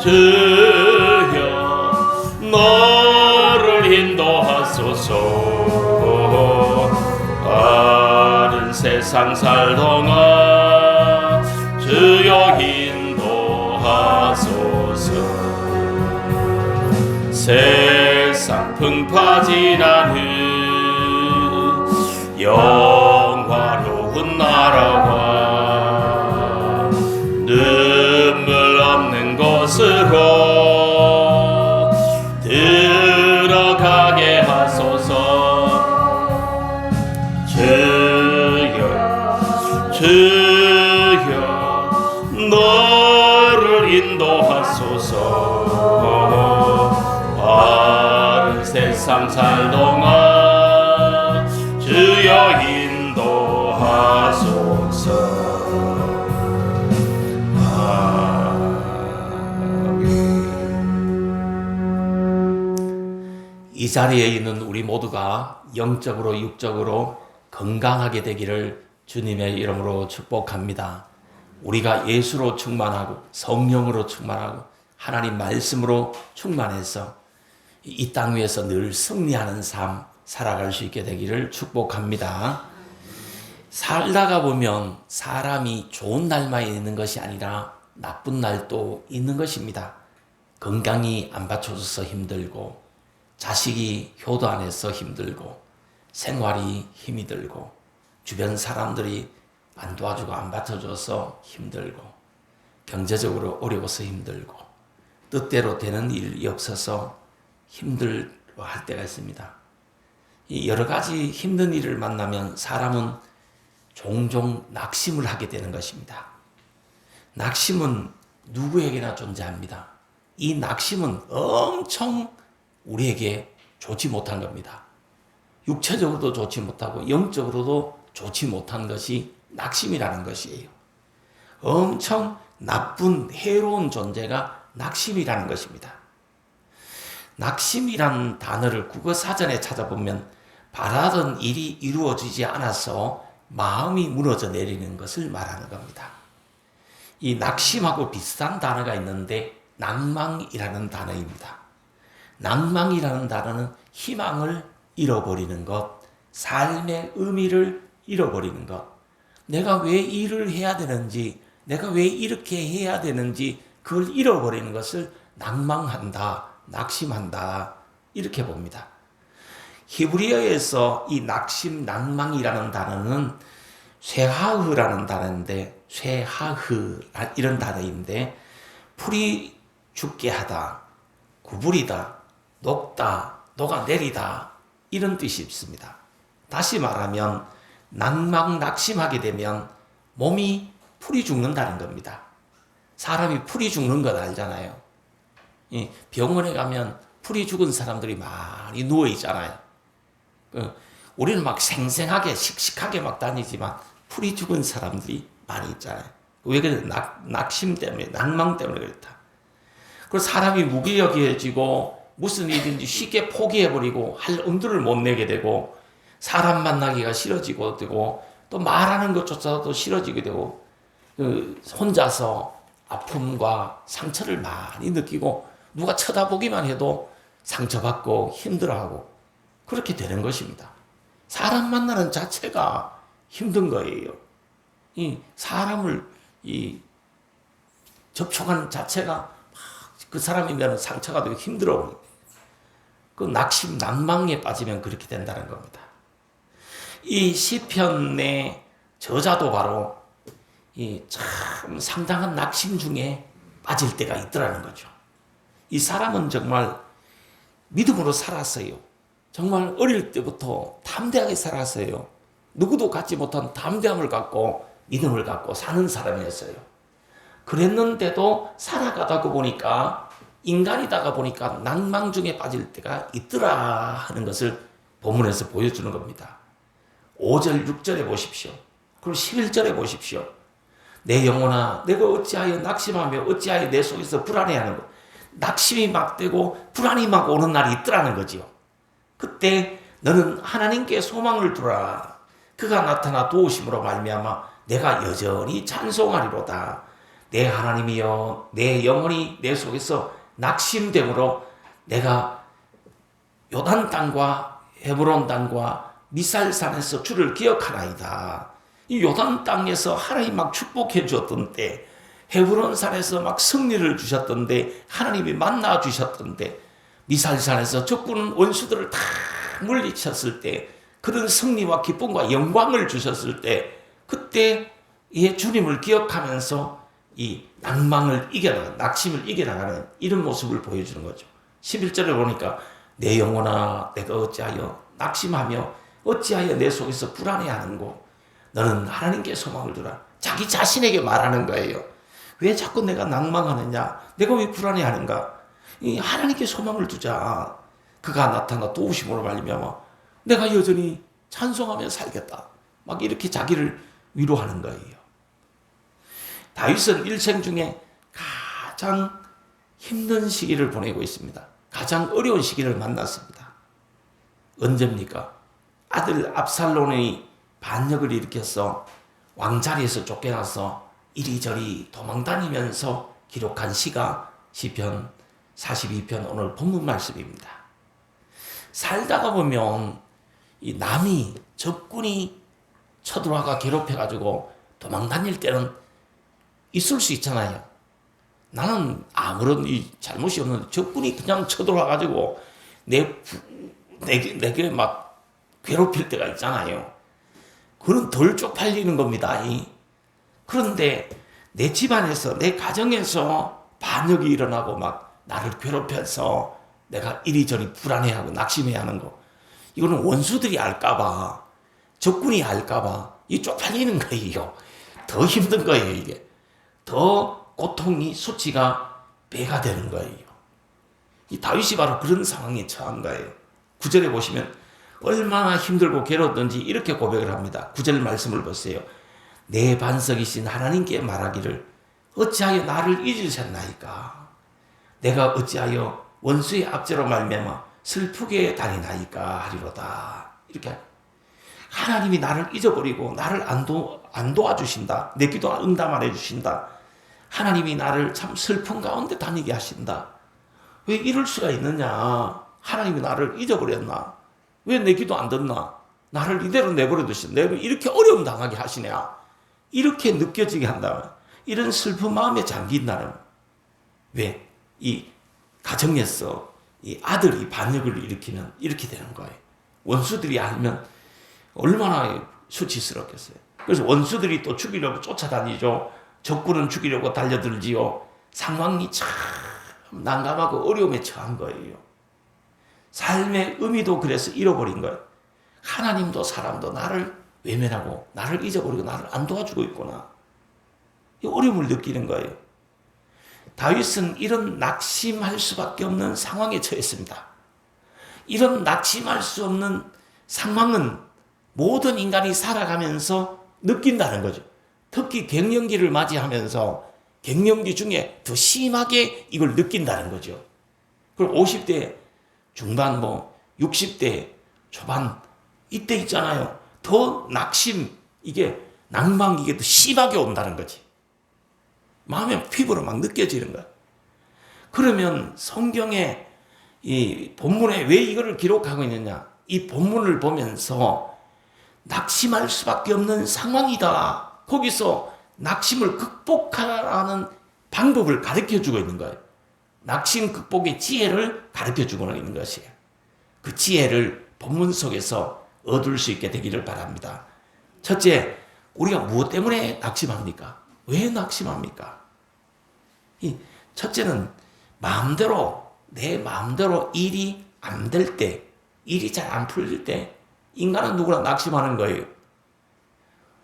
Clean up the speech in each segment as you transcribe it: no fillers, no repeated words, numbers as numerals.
주여 너를 인도하소서. 바른 세상 살동안 주여 인도하소서. 세상 풍파지나는 영화로운 나라와 눈물 없는 곳으로 들어가게 하소서. 주여 너를 인도하소서. 바른 세상 살동안 주여 인도하소서. 이 자리에 있는 우리 모두가 영적으로 육적으로 건강하게 되기를 주님의 이름으로 축복합니다. 우리가 예수로 충만하고 성령으로 충만하고 하나님 말씀으로 충만해서 이 땅 위에서 늘 승리하는 삶 살아갈 수 있게 되기를 축복합니다. 살다가 보면 사람이 좋은 날만 있는 것이 아니라 나쁜 날도 있는 것입니다. 건강이 안 받쳐줘서 힘들고, 자식이 효도 안 해서 힘들고, 생활이 힘이 들고, 주변 사람들이 안 도와주고 안 받쳐줘서 힘들고, 경제적으로 어려워서 힘들고, 뜻대로 되는 일이 없어서 힘들어할 때가 있습니다. 이 여러 가지 힘든 일을 만나면 사람은 종종 낙심을 하게 되는 것입니다. 낙심은 누구에게나 존재합니다. 이 낙심은 엄청 우리에게 좋지 못한 겁니다. 육체적으로도 좋지 못하고 영적으로도 좋지 못한 것이 낙심이라는 것이에요. 엄청 나쁜 해로운 존재가 낙심이라는 것입니다. 낙심이라는 단어를 국어사전에 찾아보면 바라던 일이 이루어지지 않아서 마음이 무너져 내리는 것을 말하는 겁니다. 이 낙심하고 비슷한 단어가 있는데 낭망이라는 단어입니다. 낭망이라는 단어는 희망을 잃어버리는 것, 삶의 의미를 잃어버리는 것, 내가 왜 일을 해야 되는지, 내가 왜 이렇게 해야 되는지 그걸 잃어버리는 것을 낭망한다, 낙심한다 이렇게 봅니다. 히브리어에서 이 낙심, 낭망이라는 단어는 쇠하흐라는 단어인데, 쇠하흐 이런 단어인데 풀이 죽게 하다, 구부리다, 녹다, 녹아내리다 이런 뜻이 있습니다. 다시 말하면 낭망, 낙심하게 되면 몸이 풀이 죽는다는 겁니다. 사람이 풀이 죽는 건 알잖아요. 병원에 가면 풀이 죽은 사람들이 많이 누워 있잖아요. 우리는 막 생생하게 씩씩하게 막 다니지만 풀이 죽은 사람들이 많이 있잖아요. 왜 그래? 낙심 때문에, 낭망 때문에 그렇다. 그리고 사람이 무기력해지고 무슨 일인지 쉽게 포기해버리고 할 엄두를 못 내게 되고, 사람 만나기가 싫어지고 되고, 또 말하는 것조차도 싫어지게 되고, 혼자서 아픔과 상처를 많이 느끼고, 누가 쳐다보기만 해도 상처받고 힘들어하고 그렇게 되는 것입니다. 사람 만나는 자체가 힘든 거예요. 이 사람을 접촉하는 자체가 그 사람이면 상처가 되고 힘들어. 그 낙심, 낭망에 빠지면 그렇게 된다는 겁니다. 이 시편의 저자도 바로 이 참 상당한 낙심 중에 빠질 때가 있더라는 거죠. 이 사람은 정말 믿음으로 살았어요. 정말 어릴 때부터 담대하게 살았어요. 누구도 갖지 못한 담대함을 갖고 믿음을 갖고 사는 사람이었어요. 그랬는데도 살아가다 보니까, 인간이다가 보니까 낭망 중에 빠질 때가 있더라 하는 것을 본문에서 보여주는 겁니다. 5절, 6절에 보십시오. 그리고 11절에 보십시오. 내 영혼아, 내가 어찌하여 낙심하며 어찌하여 내 속에서 불안해하는 것. 낙심이 막 되고 불안이 막 오는 날이 있더라는 거지요. 그때 너는 하나님께 소망을 두라. 그가 나타나 도우심으로 말미암아 내가 여전히 찬송하리로다. 내 하나님이여 내 영혼이 내 속에서 낙심됨으로 내가 요단 땅과 헤브론 땅과 미살산에서 주를 기억하나이다. 이 요단 땅에서 하나님 막 축복해 주었던 때, 헤브론 산에서 막 승리를 주셨던데, 하나님이 만나 주셨던데, 미살산에서 적군 원수들을 다 물리쳤을 때, 그런 승리와 기쁨과 영광을 주셨을 때, 그때 이 주님을 기억하면서 이 낭망을 이겨나가는, 낙심을 이겨나가는 이런 모습을 보여주는 거죠. 11절에 보니까 내 영혼아 내가 어찌하여 낙심하며 어찌하여 내 속에서 불안해하는고 너는 하나님께 소망을 두라. 자기 자신에게 말하는 거예요. 왜 자꾸 내가 낭망하느냐, 내가 왜 불안해하는가. 이 하나님께 소망을 두자. 그가 나타나 도우심으로 말미암아 내가 여전히 찬송하며 살겠다. 막 이렇게 자기를 위로하는 거예요. 다윗은 일생 중에 가장 힘든 시기를 보내고 있습니다. 가장 어려운 시기를 만났습니다. 언제입니까? 아들 압살롬이 반역을 일으켜서 왕자리에서 쫓겨나서 이리저리 도망다니면서 기록한 시가 시편 42편 오늘 본문 말씀입니다. 살다가 보면 이 남이 적군이 쳐들어와가 괴롭혀가지고 도망다닐 때는 있을 수 있잖아요. 나는 아무런 이 잘못이 없는데 적군이 그냥 쳐들어와가지고 내게 막 괴롭힐 때가 있잖아요. 그건 덜 쪽팔리는 겁니다. 그런데 내 집안에서, 내 가정에서 반역이 일어나고 막 나를 괴롭혀서 내가 이리저리 불안해하고 낙심해야 하는 거, 이거는 원수들이 알까봐, 적군이 알까봐 이 쪽팔리는 거예요. 더 힘든 거예요. 이게 더 고통이 수치가 배가 되는 거예요. 이 다윗이 바로 그런 상황에 처한 거예요. 9절에 보시면 얼마나 힘들고 괴로웠던지 이렇게 고백을 합니다. 9절 말씀을 보세요. 내 반석이신 하나님께 말하기를 어찌하여 나를 잊으셨나이까. 내가 어찌하여 원수의 압제로 말미암아 슬프게 다니나이까 하리로다. 이렇게 하나님이 나를 잊어버리고 나를 안 도와주신다. 내 기도 응답 안 해주신다. 하나님이 나를 참 슬픈 가운데 다니게 하신다. 왜 이럴 수가 있느냐. 하나님이 나를 잊어버렸나. 왜 내 기도 안 듣나. 나를 이대로 내버려 두신다. 내가 이렇게 어려움 당하게 하시냐. 이렇게 느껴지게 한다면, 이런 슬픈 마음에 잠긴다면, 왜 이 가정에서 이 아들이 반역을 일으키면 이렇게 되는 거예요. 원수들이 알면 얼마나 수치스럽겠어요. 그래서 원수들이 또 죽이려고 쫓아다니죠. 적군은 죽이려고 달려들지요. 상황이 참 난감하고 어려움에 처한 거예요. 삶의 의미도 그래서 잃어버린 거예요. 하나님도 사람도 나를 외면하고 나를 잊어버리고 나를 안 도와주고 있구나. 이 어려움을 느끼는 거예요. 다윗은 이런 낙심할 수밖에 없는 상황에 처했습니다. 이런 낙심할 수 없는 상황은 모든 인간이 살아가면서 느낀다는 거죠. 특히 갱년기를 맞이하면서 갱년기 중에 더 심하게 이걸 느낀다는 거죠. 그럼 50대 중반, 60대 초반 이때 있잖아요. 더 낙심, 이게 낭망, 이게 더 심하게 온다는 거지. 마음의 피부로 막 느껴지는 거야. 그러면 성경에 이 본문에 왜 이거를 기록하고 있느냐? 이 본문을 보면서 낙심할 수밖에 없는 상황이다. 거기서 낙심을 극복하라는 방법을 가르쳐주고 있는 거예요. 낙심 극복의 지혜를 가르쳐주고 있는 것이에요. 그 지혜를 본문 속에서 얻을 수 있게 되기를 바랍니다. 첫째, 우리가 무엇 때문에 낙심합니까? 왜 낙심합니까? 첫째는 내 마음대로 일이 안 될 때, 일이 잘 안 풀릴 때 인간은 누구나 낙심하는 거예요.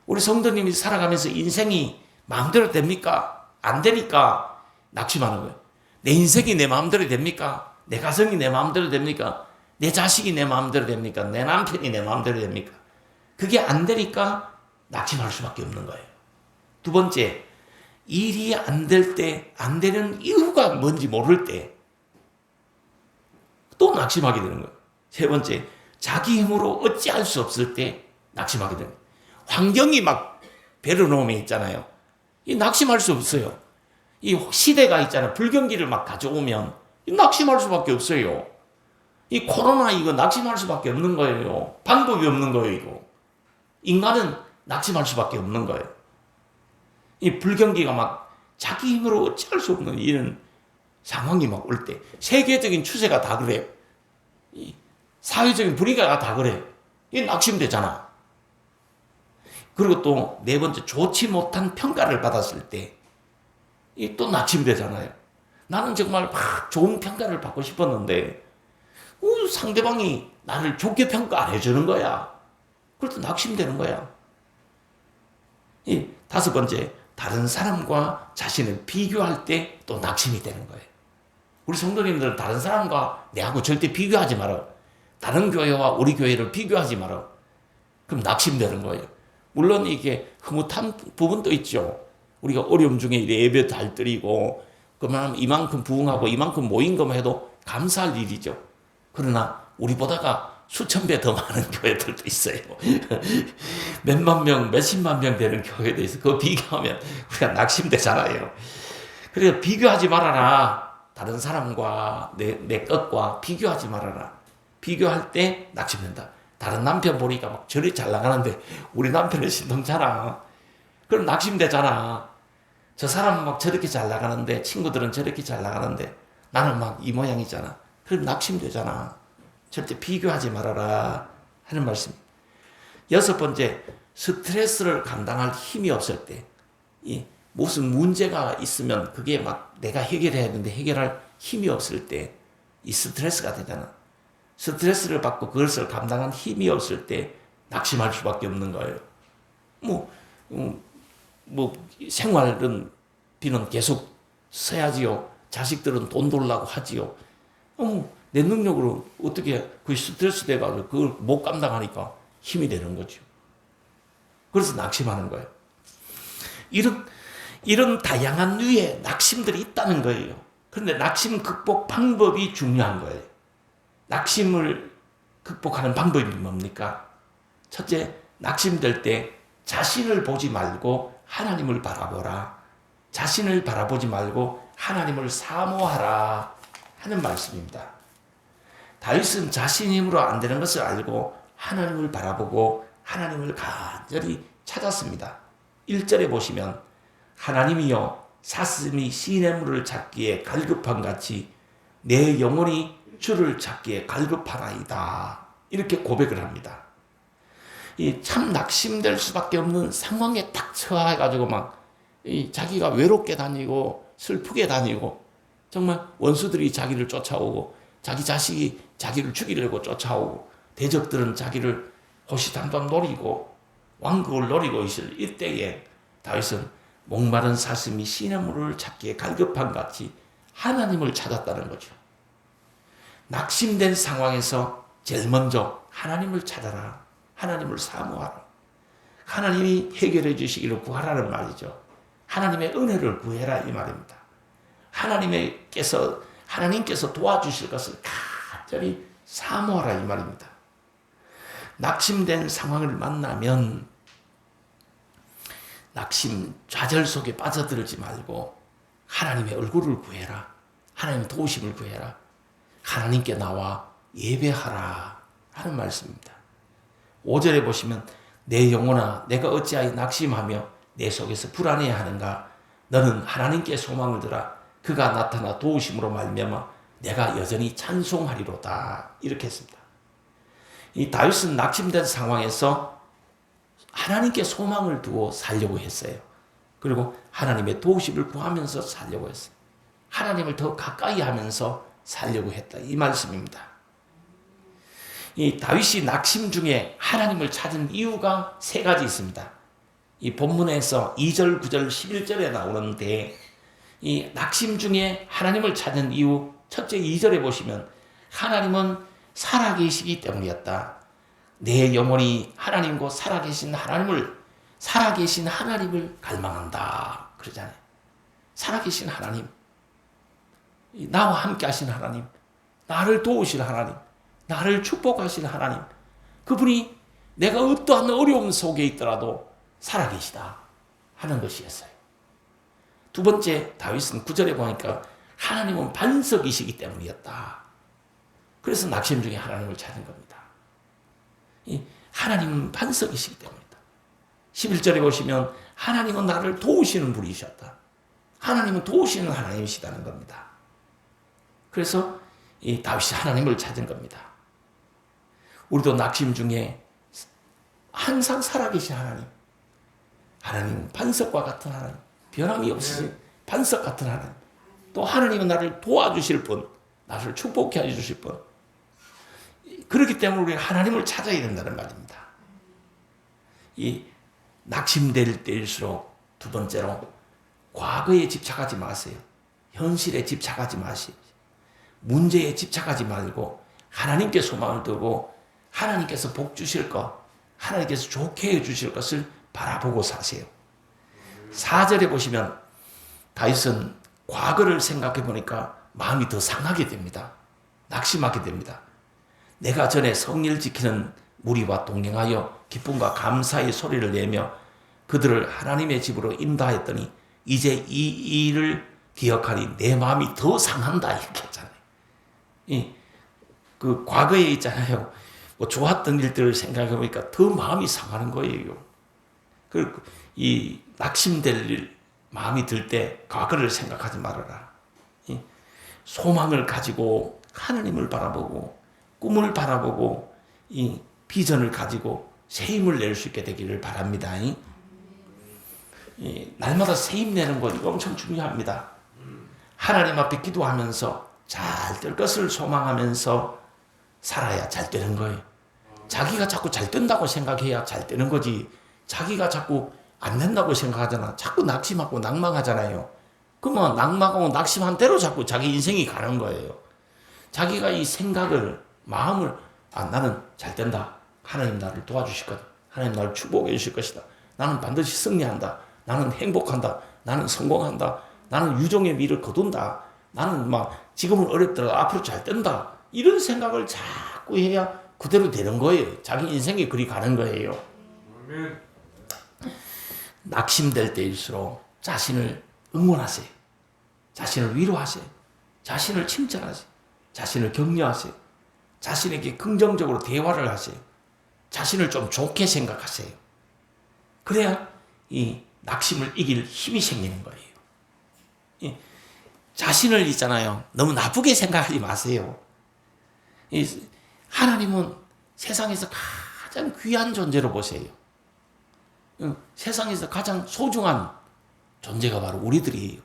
우리 성도님이 살아가면서 인생이 마음대로 됩니까? 안 되니까 낙심하는 거예요. 내 인생이 내 마음대로 됩니까? 내 가정이 내 마음대로 됩니까? 내 자식이 내 마음대로 됩니까? 내 남편이 내 마음대로 됩니까? 그게 안 되니까 낙심할 수밖에 없는 거예요. 두 번째, 일이 안 될 때, 안 되는 이유가 뭔지 모를 때 또 낙심하게 되는 거예요. 세 번째, 자기 힘으로 어찌할 수 없을 때 낙심하게 되는 거예요. 환경이 막 배려놓음에 있잖아요. 이 낙심할 수 없어요. 이 시대가 있잖아요. 불경기를 막 가져오면 낙심할 수밖에 없어요. 이 코로나 이거 낙심할 수밖에 없는 거예요. 방법이 없는 거예요, 이거. 인간은 낙심할 수밖에 없는 거예요. 이 불경기가 막 자기 힘으로 어찌할 수 없는 이런 상황이 막 올 때, 세계적인 추세가 다 그래. 이 사회적인 분위기가 다 그래. 이 낙심되잖아. 그리고 또 네 번째, 좋지 못한 평가를 받았을 때, 이 또 낙심되잖아요. 나는 정말 막 좋은 평가를 받고 싶었는데, 상대방이 나를 좋게 평가 안 해주는 거야. 그럴 때 낙심되는 거야. 이 다섯 번째, 다른 사람과 자신을 비교할 때 또 낙심이 되는 거예요. 우리 성도님들은 다른 사람과 내하고 절대 비교하지 마라. 다른 교회와 우리 교회를 비교하지 마라. 그럼 낙심되는 거예요. 물론 이게 흐뭇한 부분도 있죠. 우리가 어려움 중에 예배 잘 드리고 그러면 이만큼 부흥하고 이만큼 모인 것만 해도 감사할 일이죠. 그러나 우리보다가 수천 배 더 많은 교회들도 있어요. 몇만 명, 몇십만 명 되는 교회도 있어요. 그거 비교하면 우리가 낙심되잖아요. 그래서 비교하지 말아라. 다른 사람과 내 것과 비교하지 말아라. 비교할 때 낙심된다. 다른 남편 보니까 막 저리 잘 나가는데 우리 남편은 신통찮아. 그럼 낙심되잖아. 저 사람은 막 저렇게 잘 나가는데 친구들은 저렇게 잘 나가는데 나는 막 이 모양이잖아. 그럼 낙심되잖아. 절대 비교하지 말아라 하는 말씀. 여섯 번째, 스트레스를 감당할 힘이 없을 때, 무슨 문제가 있으면 그게 막 내가 해결해야 되는데 해결할 힘이 없을 때 이 스트레스가 되잖아. 스트레스를 받고 그것을 감당한 힘이 없을 때 낙심할 수밖에 없는 거예요. 생활은 비는 계속 써야지요. 자식들은 돈 돌라고 하지요. 내 능력으로 어떻게 그 스트레스 돼가지고 그걸 못 감당하니까 힘이 되는 거죠. 그래서 낙심하는 거예요. 이런 다양한 류의 낙심들이 있다는 거예요. 그런데 낙심 극복 방법이 중요한 거예요. 낙심을 극복하는 방법이 뭡니까? 첫째, 낙심될 때 자신을 보지 말고 하나님을 바라보라. 자신을 바라보지 말고 하나님을 사모하라 하는 말씀입니다. 다윗은 자신 힘으로 안 되는 것을 알고 하나님을 바라보고 하나님을 간절히 찾았습니다. 1절에 보시면 하나님이여 사슴이 시냇물을 찾기에 갈급한 같이 내 영혼이 주를 찾기에 갈급하나이다. 이렇게 고백을 합니다. 참 낙심될 수밖에 없는 상황에 딱 처해가지고 자기가 외롭게 다니고 슬프게 다니고 정말 원수들이 자기를 쫓아오고 자기 자식이 자기를 죽이려고 쫓아오고 대적들은 자기를 호시탐탐 노리고 왕국을 노리고 있을 이때에 다윗은 목마른 사슴이 시냇물을 찾기에 갈급한 같이 하나님을 찾았다는 거죠. 낙심된 상황에서 제일 먼저 하나님을 찾아라. 하나님을 사모하라. 하나님이 해결해 주시기를 구하라는 말이죠. 하나님의 은혜를 구해라 이 말입니다. 하나님께서 도와주실 것을 간절히 사모하라 이 말입니다. 낙심된 상황을 만나면 낙심, 좌절 속에 빠져들지 말고 하나님의 얼굴을 구해라. 하나님의 도우심을 구해라. 하나님께 나와 예배하라 하는 말씀입니다. 5절에 보시면 내 영혼아 내가 어찌하여 낙심하며 내 속에서 불안해하는가. 너는 하나님께 소망을 들어 그가 나타나 도우심으로 말미암아 내가 여전히 찬송하리로다. 이렇게 했습니다. 이 다윗은 낙심된 상황에서 하나님께 소망을 두고 살려고 했어요. 그리고 하나님의 도우심을 구하면서 살려고 했어요. 하나님을 더 가까이 하면서 살려고 했다. 이 말씀입니다. 이 다윗이 낙심 중에 하나님을 찾은 이유가 세 가지 있습니다. 이 본문에서 2절, 9절, 11절에 나오는데 이 낙심 중에 하나님을 찾은 이유 첫째 2절에 보시면 하나님은 살아계시기 때문이었다. 내 영혼이 하나님과 살아계신 하나님을 갈망한다. 그러잖아요. 살아계신 하나님, 나와 함께 하신 하나님, 나를 도우실 하나님, 나를 축복하실 하나님, 그분이 내가 어떠한 어려움 속에 있더라도 살아계시다 하는 것이었어요. 두 번째, 다윗은 9절에 보니까 하나님은 반석이시기 때문이었다. 그래서 낙심 중에 하나님을 찾은 겁니다. 하나님은 반석이시기 때문이다. 11절에 보시면 하나님은 나를 도우시는 분이셨다. 하나님은 도우시는 하나님이시다는 겁니다. 그래서 이 다윗이 하나님을 찾은 겁니다. 우리도 낙심 중에 항상 살아계신 하나님, 하나님은 반석과 같은 하나님, 변함이 없으신 반석 같은 하나님, 또 하나님은 나를 도와주실 분, 나를 축복해 주실 분. 그렇기 때문에 우리가 하나님을 찾아야 된다는 말입니다. 이 낙심될 때일수록 두 번째로 과거에 집착하지 마세요. 현실에 집착하지 마세요. 문제에 집착하지 말고 하나님께 소망을 두고 하나님께서 복 주실 것, 하나님께서 좋게 해 주실 것을 바라보고 사세요. 4절에 보시면 다윗은 과거를 생각해 보니까 마음이 더 상하게 됩니다. 낙심하게 됩니다. 내가 전에 성리를 지키는 무리와 동행하여 기쁨과 감사의 소리를 내며 그들을 하나님의 집으로 인도하였더니 이제 이 일을 기억하니 내 마음이 더 상한다 이렇게 했잖아요. 그 과거에 있잖아요. 뭐 좋았던 일들을 생각해 보니까 더 마음이 상하는 거예요. 이 낙심될 일 마음이 들 때 과거를 생각하지 말아라. 소망을 가지고 하나님을 바라보고 꿈을 바라보고 이 비전을 가지고 새 힘을 낼 수 있게 되기를 바랍니다. 날마다 새 힘 내는 것 이거 엄청 중요합니다. 하나님 앞에 기도하면서 잘 될 것을 소망하면서 살아야 잘 되는 거예요. 자기가 자꾸 잘 된다고 생각해야 잘 되는 거지. 자기가 자꾸 안 된다고 생각하잖아. 자꾸 낙심하고 낭망하잖아요. 그러면 낭망하고 낙심한 대로 자꾸 자기 인생이 가는 거예요. 자기가 이 생각을, 마음을, 나는 잘 된다. 하나님 나를 도와주실 거다. 하나님 나를 축복해 주실 것이다. 나는 반드시 승리한다. 나는 행복한다. 나는 성공한다. 나는 유종의 미를 거둔다. 나는 지금은 어렵더라도 앞으로 잘 된다. 이런 생각을 자꾸 해야 그대로 되는 거예요. 자기 인생이 그리 가는 거예요. 낙심될 때일수록 자신을 응원하세요. 자신을 위로하세요. 자신을 칭찬하세요. 자신을 격려하세요. 자신에게 긍정적으로 대화를 하세요. 자신을 좀 좋게 생각하세요. 그래야 이 낙심을 이길 힘이 생기는 거예요. 자신을 있잖아요. 너무 나쁘게 생각하지 마세요. 하나님은 세상에서 가장 귀한 존재로 보세요. 세상에서 가장 소중한 존재가 바로 우리들이에요.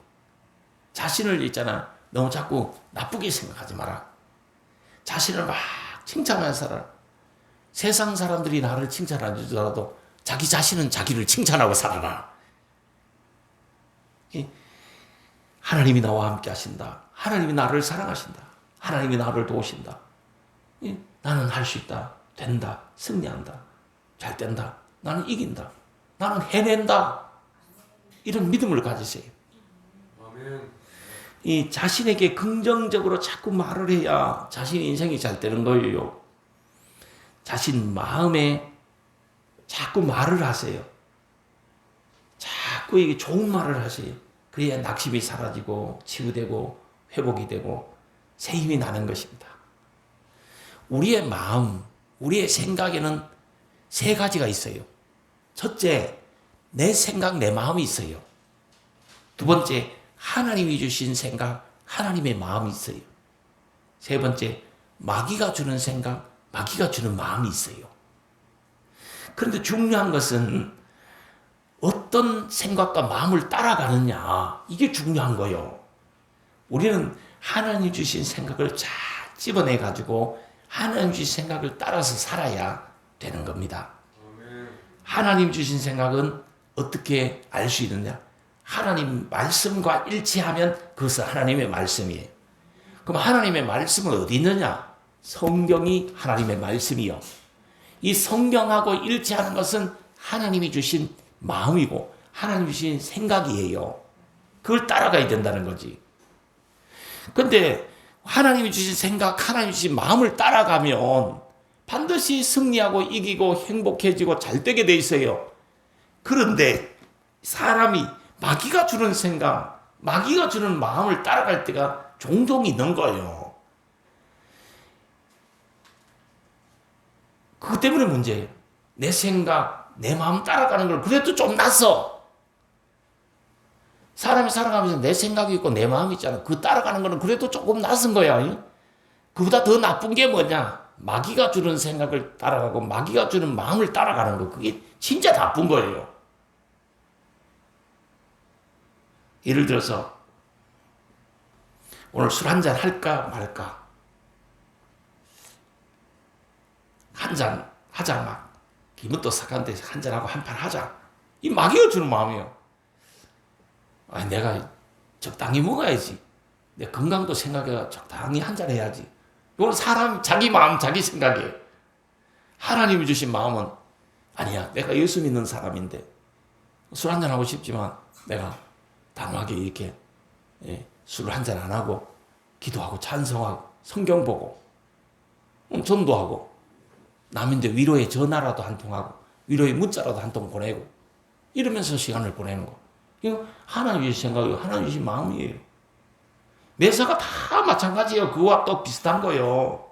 자신을 있잖아. 너무 자꾸 나쁘게 생각하지 마라. 자신을 막 칭찬하면서 살아라. 세상 사람들이 나를 칭찬하더라도 자기 자신은 자기를 칭찬하고 살아라. 하나님이 나와 함께 하신다. 하나님이 나를 사랑하신다. 하나님이 나를 도우신다. 나는 할 수 있다. 된다. 승리한다. 잘 된다. 나는 이긴다. 나는 해낸다. 이런 믿음을 가지세요. 아멘. 이 자신에게 긍정적으로 자꾸 말을 해야 자신의 인생이 잘 되는 거예요. 자신 마음에 자꾸 말을 하세요. 자꾸 이게 좋은 말을 하세요. 그래야 낙심이 사라지고 치유되고 회복이 되고 새 힘이 나는 것입니다. 우리의 마음, 우리의 생각에는 세 가지가 있어요. 첫째, 내 생각, 내 마음이 있어요. 두 번째, 하나님이 주신 생각, 하나님의 마음이 있어요. 세 번째, 마귀가 주는 생각, 마귀가 주는 마음이 있어요. 그런데 중요한 것은 어떤 생각과 마음을 따라가느냐, 이게 중요한 거예요. 우리는 하나님 주신 생각을 잘 집어내가지고 하나님 주신 생각을 따라서 살아야 되는 겁니다. 하나님 주신 생각은 어떻게 알 수 있느냐? 하나님 말씀과 일치하면 그것은 하나님의 말씀이에요. 그럼 하나님의 말씀은 어디 있느냐? 성경이 하나님의 말씀이요. 이 성경하고 일치하는 것은 하나님이 주신 마음이고 하나님이 주신 생각이에요. 그걸 따라가야 된다는 거지. 근데 하나님이 주신 생각, 하나님이 주신 마음을 따라가면 반드시 승리하고 이기고 행복해지고 잘 되게 돼 있어요. 그런데 사람이 마귀가 주는 생각, 마귀가 주는 마음을 따라갈 때가 종종 있는 거예요. 그것 때문에 문제예요. 내 생각, 내 마음 따라가는 걸 그래도 좀 낫어. 사람이 살아가면서 내 생각이 있고 내 마음이 있잖아. 그 따라가는 거는 그래도 조금 낫은 거야. 그보다 더 나쁜 게 뭐냐? 마귀가 주는 생각을 따라가고 마귀가 주는 마음을 따라가는 거. 그게 진짜 나쁜 거예요. 예를 들어서 오늘 술 한잔 할까 말까? 한잔 하자 막. 기분도 싹한데 한잔하고 한판 하자. 이 마귀가 주는 마음이에요. 아니, 내가 적당히 먹어야지. 내 건강도 생각해가 적당히 한잔 해야지. 이건 사람 자기 마음 자기 생각이에요. 하나님이 주신 마음은 아니야. 내가 예수 믿는 사람인데 술 한잔 하고 싶지만 내가 단호하게 이렇게 술을 한잔 안 하고 기도하고 찬송하고 성경 보고 전도하고 남인데 위로의 전화라도 한 통하고 위로의 문자라도 한 통 보내고 이러면서 시간을 보내는 거. 이거 하나님 주신 생각이고 하나님 주신 마음이에요. 매사가 다 마찬가지예요. 그거와 또 비슷한 거예요.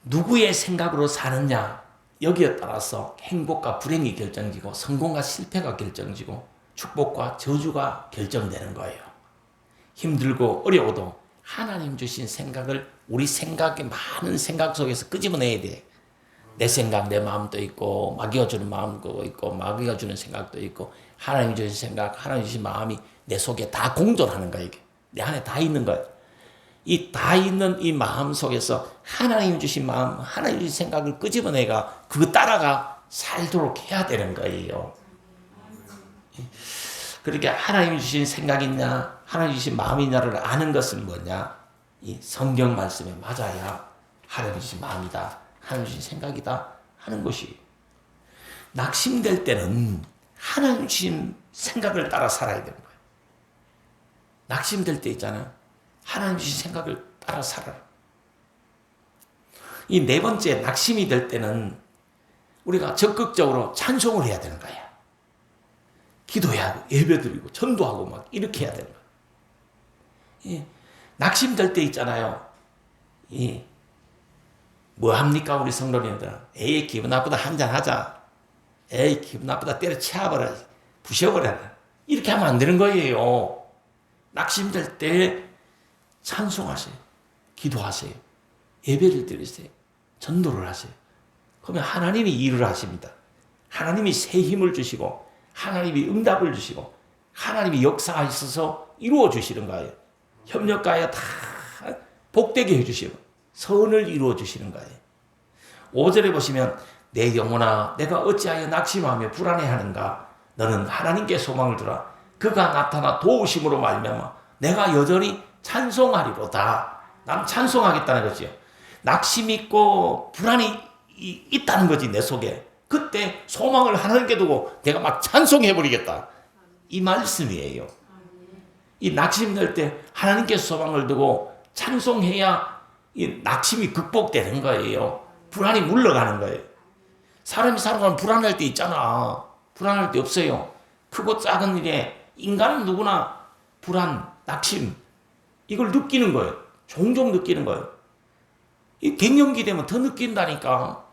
누구의 생각으로 사느냐 여기에 따라서 행복과 불행이 결정지고 성공과 실패가 결정지고 축복과 저주가 결정되는 거예요. 힘들고 어려워도 하나님 주신 생각을 우리 생각의 많은 생각 속에서 끄집어내야 돼. 내 생각, 내 마음도 있고 마귀가 주는 마음도 있고 마귀가 주는 생각도 있고 하나님 주신 생각, 하나님 주신 마음이 내 속에 다 공존하는 거야. 이게 내 안에 다 있는 거야. 이 다 있는 이 마음 속에서 하나님 주신 마음, 하나님 주신 생각을 끄집어내가 그거 따라가 살도록 해야 되는 거예요. 그러니까 하나님 주신 생각이냐 하나님 주신 마음이냐를 아는 것은 뭐냐? 이 성경 말씀에 맞아야 하나님 주신 마음이다, 하나님 주신 생각이다 하는 것이. 낙심될 때는 하나님 주신 생각을 따라 살아야 되는 거예요. 낙심될 때 있잖아요. 하나님 주신 생각을 따라 살아라. 이 네 번째 낙심이 될 때는 우리가 적극적으로 찬송을 해야 되는 거야. 기도해야 하고 예배드리고 전도하고 막 이렇게 해야 되는 거야. 예. 낙심될 때 있잖아요. 예. 뭐 합니까 우리 성도님들? 에이 기분 나쁘다 한잔 하자. 에이 기분 나쁘다 때려치워버려. 부셔버려. 이렇게 하면 안 되는 거예요. 낙심될 때 찬송하세요. 기도하세요. 예배를 드리세요. 전도를 하세요. 그러면 하나님이 일을 하십니다. 하나님이 새 힘을 주시고 하나님이 응답을 주시고 하나님이 역사하셔서 이루어 주시는 거예요. 협력가에 다 복되게 해주시고 선을 이루어 주시는 거예요. 5절에 보시면 내 영혼아 내가 어찌하여 낙심하며 불안해하는가. 너는 하나님께 소망을 두라. 그가 나타나 도우심으로 말미암아 내가 여전히 찬송하리로다. 난 찬송하겠다는 거지요. 낙심이 있고 불안이 있다는 거지 내 속에. 그때 소망을 하나님께 두고 내가 막 찬송해버리겠다. 이 말씀이에요. 이 낙심될 때 하나님께 소망을 두고 찬송해야 이 낙심이 극복되는 거예요. 불안이 물러가는 거예요. 사람이 살아가면 불안할 때 있잖아. 불안할 때 없어요. 크고 작은 일에 인간은 누구나 불안, 낙심 이걸 느끼는 거예요. 종종 느끼는 거예요. 이 갱년기 되면 더 느낀다니까.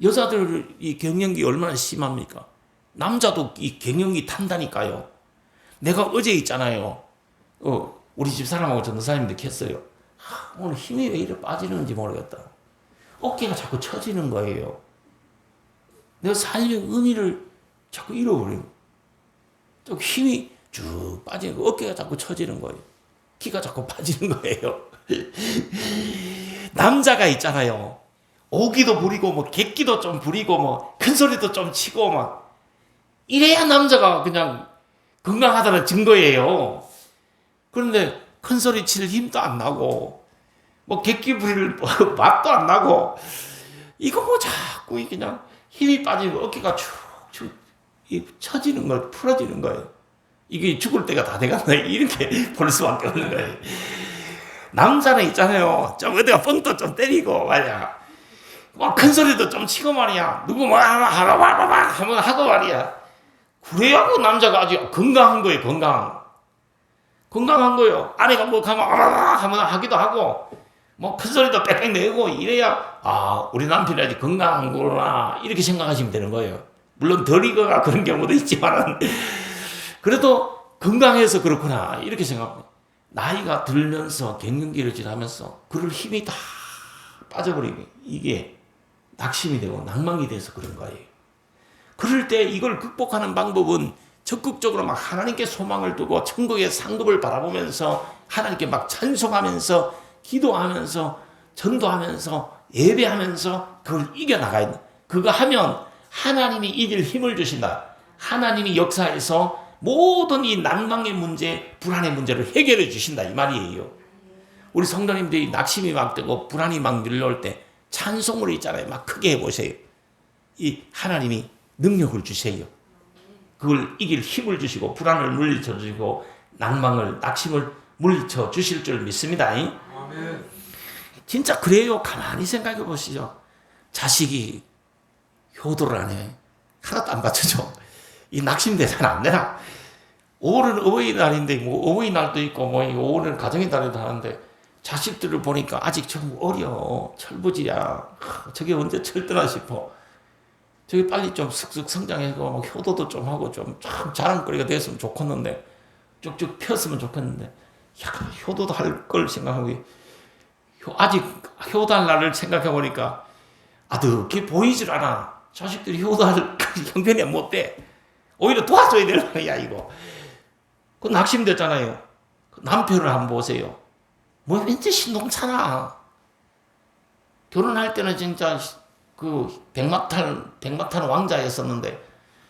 여자들 이 갱년기 얼마나 심합니까? 남자도 이 갱년기 탄다니까요. 내가 어제 있잖아요. 우리 집 사람하고 전도사님들 했어요. 오늘 힘이 왜 이렇게 빠지는지 모르겠다. 어깨가 자꾸 처지는 거예요. 내가 삶의 의미를 자꾸 잃어버려요. 또 힘이 쭉 빠지는 거, 어깨가 자꾸 처지는 거예요. 키가 자꾸 빠지는 거예요. 남자가 있잖아요. 오기도 부리고 뭐 객기도 좀 부리고 뭐 큰 소리도 좀 치고 막 이래야 남자가 그냥 건강하다는 증거예요. 그런데 큰 소리 칠 힘도 안 나고 뭐 객기 부릴 맛도 안 나고 이거 뭐 자꾸 그냥 힘이 빠지고 어깨가 축축 처지는 거 풀어지는 거예요. 이게 죽을 때가 다 돼간다 이렇게 볼 수밖에 없는 거예요. 남자는 있잖아요. 좀 어디가 뻥도 좀 때리고 말이야. 뭐 큰 소리도 좀 치고 말이야. 누구 뭐 하면 하고 말이야. 그래야 그 남자가 아주 건강한 거예요. 건강한 거예요. 아내가 뭐 가면 하면 하기도 하고 뭐 큰 소리도 빽빽 내고 이래야 우리 남편이 아주 건강한구나 이렇게 생각하시면 되는 거예요. 물론 덜 익어가 그런 경우도 있지만 그래도 건강해서 그렇구나 이렇게 생각합니다. 나이가 들면서 갱년기를 지나면서 그럴 힘이 다 빠져버리면 이게 낙심이 되고 낭망이 돼서 그런 거예요. 그럴 때 이걸 극복하는 방법은 적극적으로 막 하나님께 소망을 두고 천국의 상급을 바라보면서 하나님께 막 찬송하면서 기도하면서 전도하면서 예배하면서 그걸 이겨나가야 돼. 그거 하면 하나님이 이길 힘을 주신다. 하나님이 역사에서 모든 이 낭망의 문제, 불안의 문제를 해결해 주신다 이 말이에요. 우리 성도님들이 낙심이 막 되고 불안이 막 밀려올 때 찬송을 있잖아요. 막 크게 해보세요. 이 하나님이 능력을 주세요. 그걸 이길 힘을 주시고 불안을 물리쳐 주시고 낭망을 낙심을 물리쳐 주실 줄 믿습니다. 아멘. 진짜 그래요. 가만히 생각해 보시죠. 자식이 효도를 안 해. 하나도 안 받쳐줘. 이 낙심대사는 안 되나? 5월은 어버이날인데 뭐 어버이날도 있고 뭐 5월은 가정의 달에도 하는데 자식들을 보니까 아직 좀 어려. 철부지야. 저게 언제 철드나 싶어. 저기 빨리 좀 슥슥 성장해서 효도도 좀 하고 좀 참 자랑거리가 됐으면 좋겠는데 쭉쭉 폈으면 좋겠는데 야, 효도도 할 걸 생각하고 아직 효도할 날을 생각해 보니까 아득히 보이질 않아. 자식들이 효도할 형편이 못 돼. 오히려 도와줘야 될 거야 이거. 그 낙심됐잖아요. 남편을 한번 보세요. 뭐 왠지 신동차나. 결혼할 때는 진짜 그 백마탄 왕자였었는데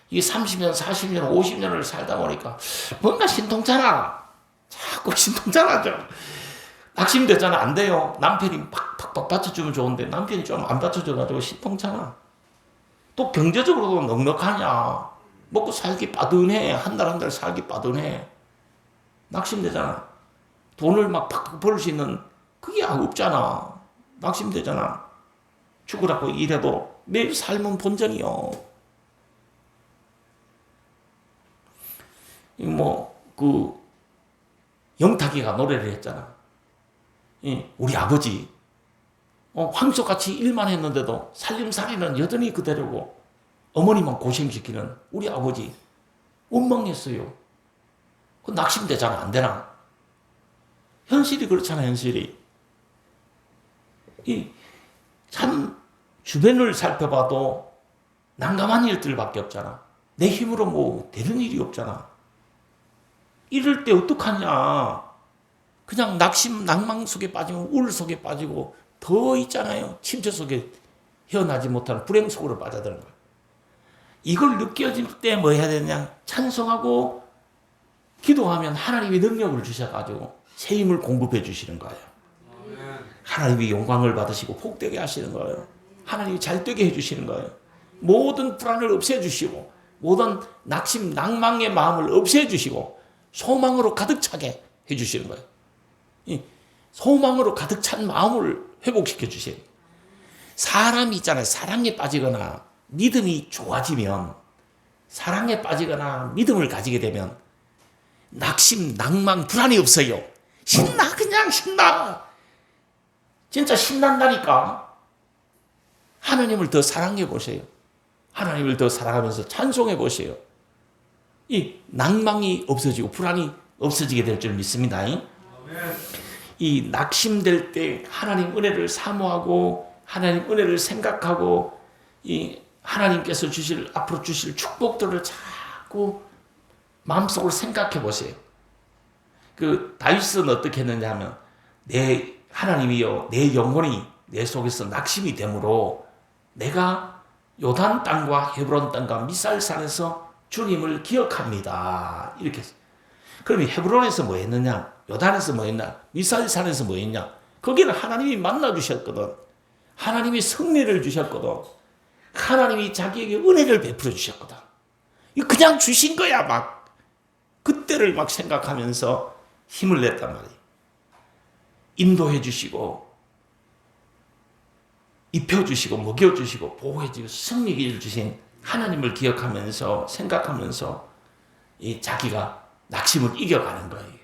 이게 30년, 40년, 50년을 살다 보니까 뭔가 신통찮아. 자꾸 신통찮아져. 낙심됐잖아. 안 돼요. 남편이 팍팍팍 받쳐주면 좋은데 남편이 좀 안 받쳐줘가지고 신통찮아. 또 경제적으로도 넉넉하냐. 먹고 살기 빠듯해. 한 달 한 달 살기 빠듯해. 낙심되잖아. 돈을 막 팍팍 벌 수 있는 그게 없잖아. 낙심되잖아. 죽으라고 일해도 매일 삶은 본전이요. 영탁이가 노래를 했잖아. 우리 아버지 황소같이 일만 했는데도 살림살이는 여전히 그대로고 어머니만 고생시키는 우리 아버지 원망했어요. 그 낙심되잖아. 안 되나? 현실이 그렇잖아. 현실이. 참 주변을 살펴봐도 난감한 일들밖에 없잖아. 내 힘으로 뭐 되는 일이 없잖아. 이럴 때 어떡하냐. 그냥 낭망 속에 빠지고 우울 속에 빠지고 더 있잖아요. 침체 속에 헤어나지 못하는 불행 속으로 빠져드는 거야. 이걸 느껴질 때 뭐 해야 되냐. 찬송하고 기도하면 하나님이 능력을 주셔가지고 새 힘을 공급해 주시는 거예요. 하나님이 영광을 받으시고 복되게 하시는 거예요. 하나님이 잘되게 해주시는 거예요. 모든 불안을 없애주시고 모든 낙심, 낭망의 마음을 없애주시고 소망으로 가득 차게 해주시는 거예요. 소망으로 가득 찬 마음을 회복시켜 주세요. 사람이 있잖아요. 사랑에 빠지거나 믿음이 좋아지면 사랑에 빠지거나 믿음을 가지게 되면 낙심, 낭망, 불안이 없어요. 신나. 그냥 신나. 진짜 신난다니까. 하나님을 더 사랑해 보세요. 하나님을 더 사랑하면서 찬송해 보세요. 이 낭망이 없어지고 불안이 없어지게 될 줄 믿습니다. 이 낙심될 때 하나님 은혜를 사모하고 하나님 은혜를 생각하고 이 하나님께서 앞으로 주실 축복들을 자꾸 마음속으로 생각해 보세요. 그 다윗은 어떻게 했느냐 하면 하나님이여 내 영혼이 내 속에서 낙심이 되므로 내가 요단 땅과 헤브론 땅과 미살산에서 주님을 기억합니다. 이렇게 했어요. 그럼 헤브론에서 뭐 했느냐? 요단에서 뭐 했냐? 미살산에서 뭐 했냐? 거기는 하나님이 만나 주셨거든. 하나님이 승리를 주셨거든. 하나님이 자기에게 은혜를 베풀어 주셨거든. 그냥 주신 거야. 막 그때를 막 생각하면서 힘을 냈단 말이에요. 인도해 주시고 입혀주시고 먹여주시고 보호해 주시고 승리를 주신 하나님을 기억하면서 생각하면서 이 자기가 낙심을 이겨가는 거예요.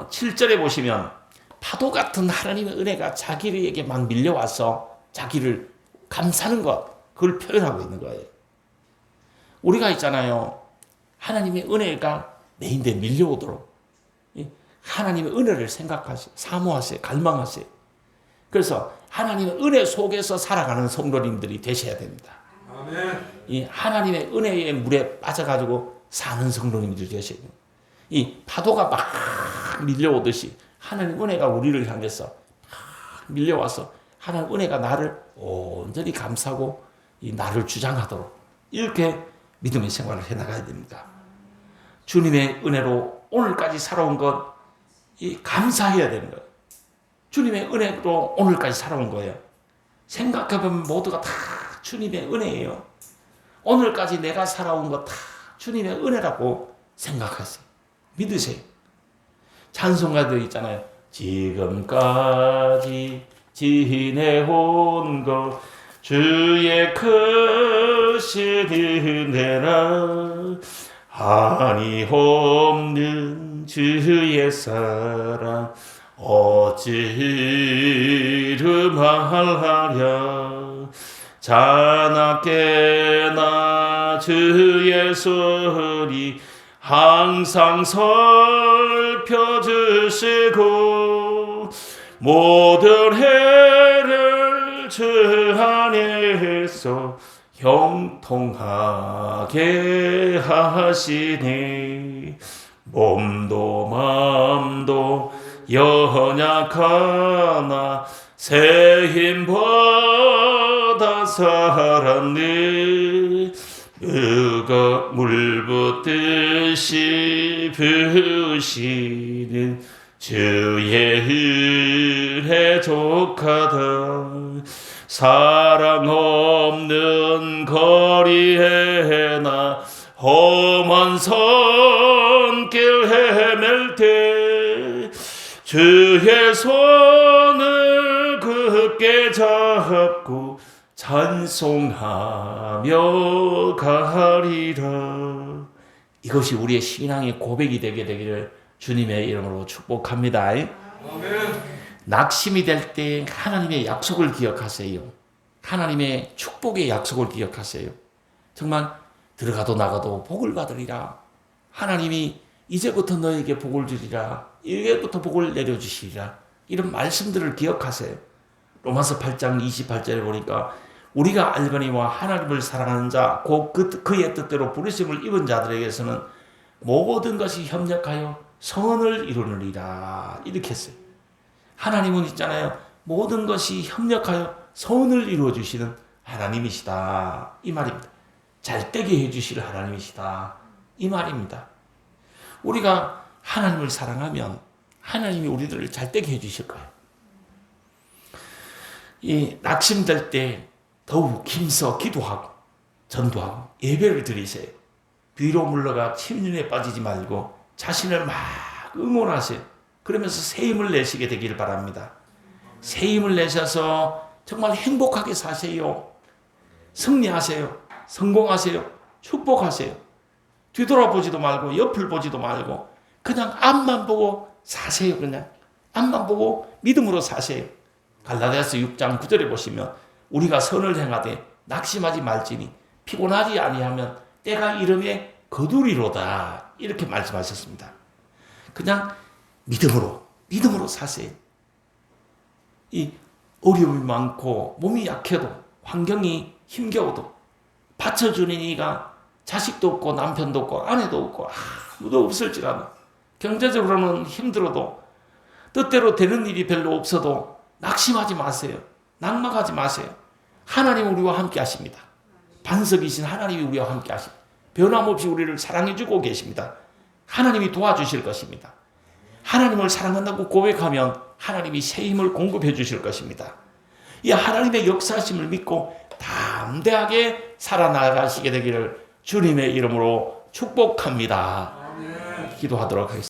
7절에 보시면 파도 같은 하나님의 은혜가 자기에게 막 밀려와서 자기를 감싸는 것, 그걸 표현하고 있는 거예요. 우리가 있잖아요. 하나님의 은혜가 내 인데 밀려오도록 하나님의 은혜를 생각하세요. 사모하세요. 갈망하세요. 그래서 하나님의 은혜 속에서 살아가는 성도님들이 되셔야 됩니다. 아멘. 이 하나님의 은혜의 물에 빠져가지고 사는 성도님들이 되셔야 돼요. 이 파도가 막 밀려오듯이 하나님 은혜가 우리를 향해서 막 밀려와서 하나님 은혜가 나를 온전히 감싸고 이 나를 주장하도록 이렇게 믿음의 생활을 해나가야 됩니다. 주님의 은혜로 오늘까지 살아온 것 감사해야 되는 거예요. 주님의 은혜로 오늘까지 살아온 거예요. 생각해보면 모두가 다 주님의 은혜예요. 오늘까지 내가 살아온 것 다 주님의 은혜라고 생각하세요. 믿으세요. 찬송가도 있잖아요. 지금까지 지내온 것 주의 크신 은혜라 한이 없는 주의 사랑 어찌를 말하랴 자나깨나 주의 소리 항상 살펴주시고 모든 해를 주 안에서 형통하게 하시니 몸도 마음도 연약하나 새 힘보다 살았네 누가 물붓듯이 부으시는 주의 은혜 족하다 사랑 없는 거리에 나 험한 손길 헤맬 때 주의 손을 굳게 잡고 찬송하며 가리라. 이것이 우리의 신앙의 고백이 되게 되기를 주님의 이름으로 축복합니다. 아멘. 낙심이 될 때 하나님의 약속을 기억하세요. 하나님의 축복의 약속을 기억하세요. 정말 들어가도 나가도 복을 받으리라. 하나님이 이제부터 너에게 복을 주리라. 이제부터 복을 내려주시리라. 이런 말씀들을 기억하세요. 로마서 8장 28절에 보니까 우리가 알거니와 하나님을 사랑하는 자 곧 그의 뜻대로 부르심을 입은 자들에게서는 모든 것이 협력하여 선을 이루느니라. 이렇게 했어요. 하나님은 있잖아요. 모든 것이 협력하여 선을 이루어 주시는 하나님이시다. 이 말입니다. 잘되게 해주실 하나님이시다. 이 말입니다. 우리가 하나님을 사랑하면 하나님이 우리들을 잘되게 해주실 거예요. 이 낙심될 때 더욱 힘써 기도하고 전도하고 예배를 드리세요. 뒤로 물러가 침륜에 빠지지 말고 자신을 막 응원하세요. 그러면서 새 힘을 내시게 되길 바랍니다. 새 힘을 내셔서 정말 행복하게 사세요. 승리하세요. 성공하세요. 축복하세요. 뒤돌아보지도 말고 옆을 보지도 말고 그냥 앞만 보고 사세요. 그냥 앞만 보고 믿음으로 사세요. 갈라디아서 6장 9절에 보시면 우리가 선을 행하되 낙심하지 말지니 피곤하지 아니하면 때가 이름에 거두리로다. 이렇게 말씀하셨습니다. 그냥 믿음으로 사세요. 이 어려움이 많고 몸이 약해도 환경이 힘겨워도 받쳐주는 이가 자식도 없고 남편도 없고 아내도 없고 아무도 없을지라도 경제적으로는 힘들어도 뜻대로 되는 일이 별로 없어도 낙심하지 마세요. 낙망하지 마세요. 하나님 우리와 함께 하십니다. 반석이신 하나님이 우리와 함께 하십니다. 변함없이 우리를 사랑해주고 계십니다. 하나님이 도와주실 것입니다. 하나님을 사랑한다고 고백하면 하나님이 새 힘을 공급해 주실 것입니다. 이 하나님의 역사심을 믿고 담대하게 살아나가시게 되기를 주님의 이름으로 축복합니다. 기도하도록 하겠습니다.